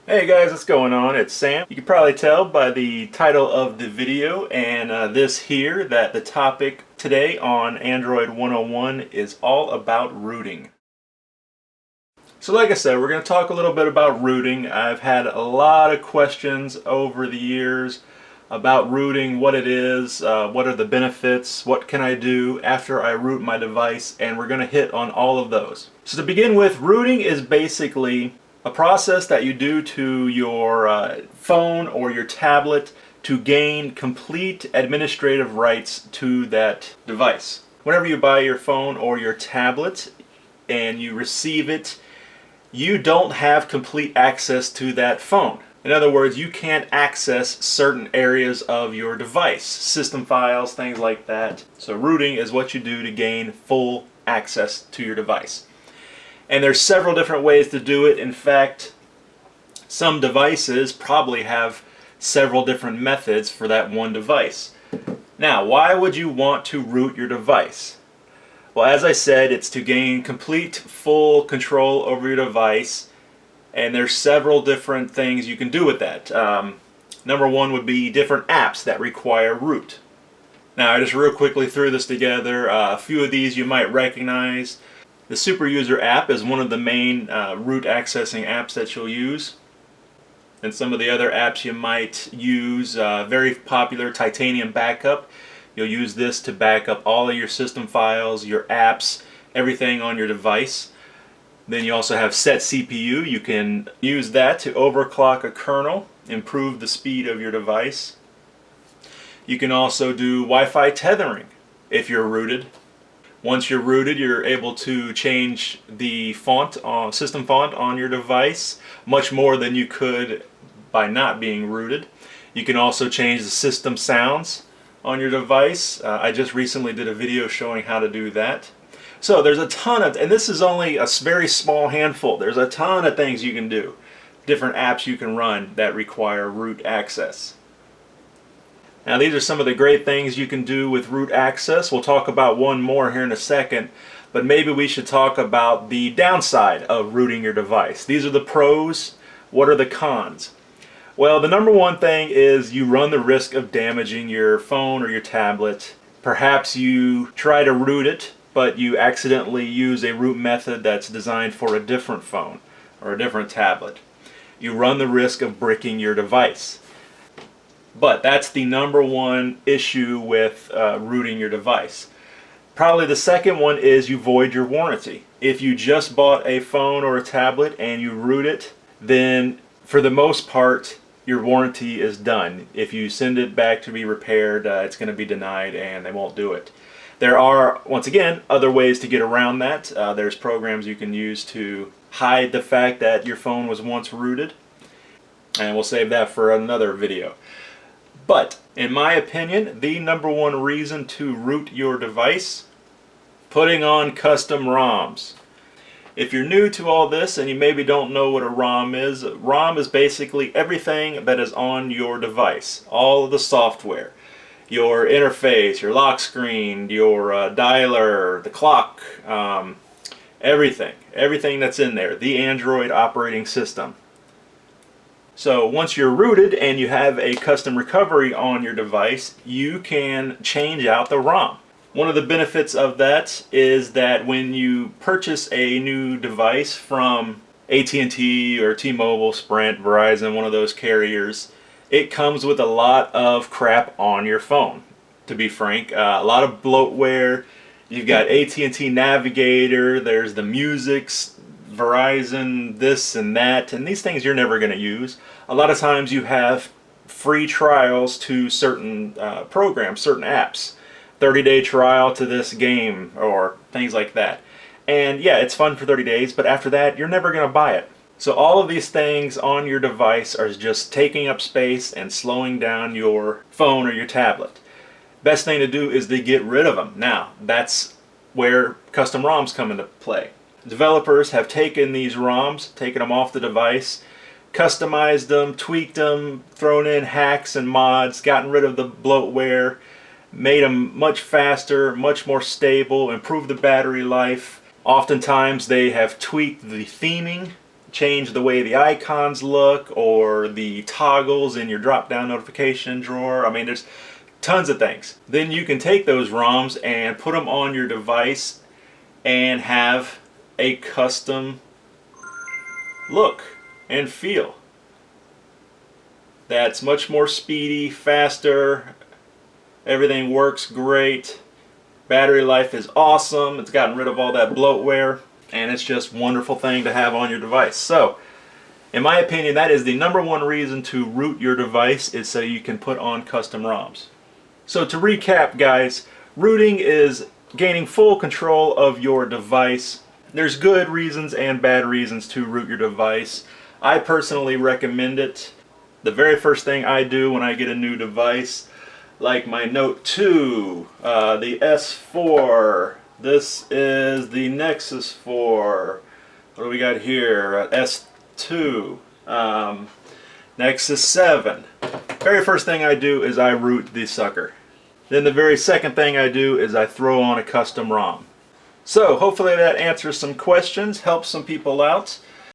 Hey guys, what's going on? It's Sam. You can probably tell by the title of the video and this here that the topic today on Android 101 is all about rooting. So like I said, we're going to talk a little bit about rooting. I've had a lot of questions over the years about rooting, what it is, what are the benefits, what can I do after I root my device, and we're going to hit on all of those. So to begin with, rooting is basically a process that you do to your phone or your tablet to gain complete administrative rights to that device. Whenever you buy your phone or your tablet and you receive it, you don't have complete access to that phone. In other words, you can't access certain areas of your device, system files, things like that. So rooting is what you do to gain full access to your device. And there's several different ways to do it. In fact, some devices probably have several different methods for that one device. Now, why would you want to root your device? Well, as I said, it's to gain complete, full control over your device, and there's several different things you can do with that. Number one would be different apps that require root. Now, I just real quickly threw this together. A few of these you might recognize. The Super User app is one of the main root accessing apps that you'll use. And some of the other apps you might use, very popular Titanium Backup. You'll use this to back up all of your system files, your apps, everything on your device. Then you also have Set CPU. You can use that to overclock a kernel, improve the speed of your device. You can also do Wi-Fi tethering if you're rooted. Once you're rooted, you're able to change the font, system font on your device much more than you could by not being rooted. You can also change the system sounds on your device. I just recently did a video showing how to do that. So there's a ton of, and this is only a very small handful, there's a ton of things you can do. Different apps you can run that require root access. Now these are some of the great things you can do with root access. We'll talk about one more here in a second, but maybe we should talk about the downside of rooting your device. These are the pros. What are the cons? Well, the number one thing is you run the risk of damaging your phone or your tablet. Perhaps you try to root it, but you accidentally use a root method that's designed for a different phone or a different tablet. You run the risk of bricking your device. But that's the number one issue with rooting your device. Probably the second one is you void your warranty. If you just bought a phone or a tablet and you root it, then for the most part, your warranty is done. If you send it back to be repaired, it's going to be denied and they won't do it. There are, once again, other ways to get around that. There's programs you can use to hide the fact that your phone was once rooted. And we'll save that for another video. But, in my opinion, the number one reason to root your device, putting on custom ROMs. If you're new to all this and you maybe don't know what a ROM is basically everything that is on your device. All of the software. Your interface, your lock screen, your dialer, the clock, everything that's in there. The Android operating system. So once you're rooted and you have a custom recovery on your device, you can change out the ROM. One of the benefits of that is that when you purchase a new device from AT&T or T-Mobile, Sprint, Verizon, one of those carriers, it comes with a lot of crap on your phone, to be frank. A lot of bloatware. You've got AT&T Navigator, there's the Musics, Verizon, this and that, and these things you're never going to use. A lot of times you have free trials to certain programs, certain apps. 30-day trial to this game or things like that. And yeah, it's fun for 30 days, but after that, you're never going to buy it. So all of these things on your device are just taking up space and slowing down your phone or your tablet. Best thing to do is to get rid of them. Now, that's where custom ROMs come into play. Developers have taken these ROMs, taken them off the device, customized them, tweaked them, thrown in hacks and mods, gotten rid of the bloatware, made them much faster, much more stable, improved the battery life. Oftentimes they have tweaked the theming change the way the icons look or the toggles in your drop-down notification drawer. I mean, there's tons of things. Then you can take those ROMs and put them on your device and have a custom look and feel that's much more speedy, faster. Everything works great. Battery life is awesome. It's gotten rid of all that bloatware, and it's just a wonderful thing to have on your device. So, in my opinion, that is the #1 reason to root your device, is so you can put on custom ROMs. So to recap, guys, rooting is gaining full control of your device. There's good reasons and bad reasons to root your device. I personally recommend it. The very first thing I do when I get a new device, like my Note 2, the S4, this is the Nexus 4, what do we got here, S2, Nexus 7. Very first thing I do is I root the sucker. Then the very second thing I do is I throw on a custom ROM. So hopefully that answers some questions, helps some people out.